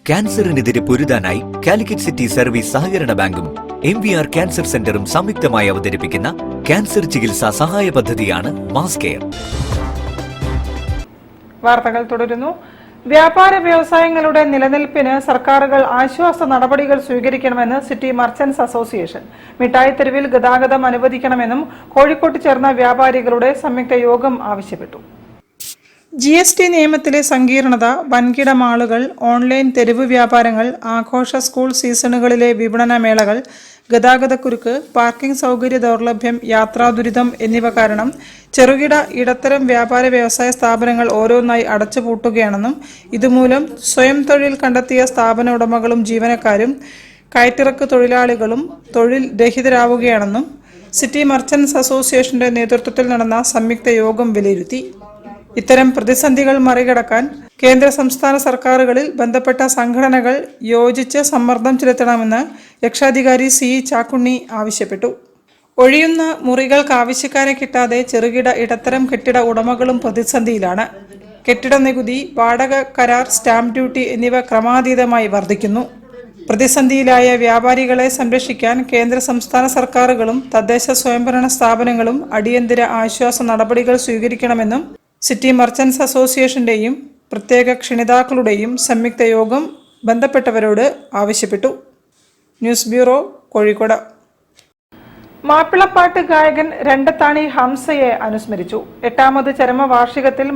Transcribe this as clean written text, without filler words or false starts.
ക്യാൻസറിനെതിരെ പൊരുതാനായി Calicut city service സഹകരണ ബാങ്കും MVR cancer സെന്ററും സംയുക്തമായി അവതരിപ്പിക്കുന്ന ക്യാൻസർ ചികിത്സാ സഹായ പദ്ധതിയാണ് മാസ് കെയർ. വാർത്തകൾ തുടരുന്നു. വ്യാപാര വ്യവസായങ്ങളുടെ നിലനിൽപ്പിന് സർക്കാരുകൾ ആശ്വാസ നടപടികൾ സ്വീകരിക്കണമെന്ന് സിറ്റി മർച്ചന്റ്സ് അസോസിയേഷൻ. മിഠായി തെരുവിൽ ഗതാഗതം അനുവദിക്കണമെന്നും കോഴിക്കോട്ട് ചേർന്ന വ്യാപാരികളുടെ സംയുക്ത യോഗം ആവശ്യപ്പെട്ടു. GST നിയമത്തിലെ സങ്കീർണത, വൻകിട മാളുകൾ, ഓൺലൈൻ തെരുവ് വ്യാപാരങ്ങൾ, ആഘോഷ സ്കൂൾ സീസണുകളിലെ വിപണന മേളകൾ, ഗതാഗതക്കുരുക്ക്, പാർക്കിംഗ് സൗകര്യ ദൗർലഭ്യം, യാത്രാദുരിതം എന്നിവ കാരണം ചെറുകിട ഇടത്തരം വ്യാപാര വ്യവസായ സ്ഥാപനങ്ങൾ ഓരോന്നായി അടച്ചുപൂട്ടുകയാണെന്നും ഇതുമൂലം സ്വയം തൊഴിൽ കണ്ടെത്തിയ സ്ഥാപന ഉടമകളും ജീവനക്കാരും കയറ്റിറക്ക് തൊഴിലാളികളും തൊഴിൽ രഹിതരാവുകയാണെന്നും സിറ്റി മർച്ചന്റ്സ് അസോസിയേഷന്റെ നേതൃത്വത്തിൽ നടന്ന സംയുക്ത യോഗം വിലയിരുത്തി. ഇത്തരം പ്രതിസന്ധികൾ മറികടക്കാൻ കേന്ദ്ര സംസ്ഥാന സർക്കാരുകളിൽ ബന്ധപ്പെട്ട സംഘടനകൾ യോജിച്ച് സമ്മർദ്ദം ചെലുത്തണമെന്ന് രക്ഷാധികാരി CE ചാക്കുണ്ണി ആവശ്യപ്പെട്ടു. ഒഴിയുന്ന മുറികൾക്ക് ആവശ്യക്കാരെ കിട്ടാതെ ചെറുകിട ഇടത്തരം കെട്ടിട ഉടമകളും പ്രതിസന്ധിയിലാണ്. കെട്ടിട നികുതി, വാടക കരാർ, സ്റ്റാമ്പ് ഡ്യൂട്ടി എന്നിവ ക്രമാതീതമായി വർദ്ധിക്കുന്നു. പ്രതിസന്ധിയിലായ വ്യാപാരികളെ സംരക്ഷിക്കാൻ കേന്ദ്ര സംസ്ഥാന സർക്കാരുകളും തദ്ദേശ സ്വയംഭരണ സ്ഥാപനങ്ങളും അടിയന്തര ആശ്വാസ നടപടികൾ സ്വീകരിക്കണമെന്നും സിറ്റി മർച്ചന്റ്സ് അസോസിയേഷന്റെയും പ്രത്യേക ക്ഷണിതാക്കളുടെയും സംയുക്ത യോഗം ബന്ധപ്പെട്ടവരോട് ആവശ്യപ്പെട്ടു. News bureau, Kozhikode. മാപ്പിളപ്പാട്ട് ഗായകൻ രണ്ടത്താണി ഹംസയെ അനുസ്മരിച്ചു. 8ാമത് ചരമവാർഷികത്തിൽ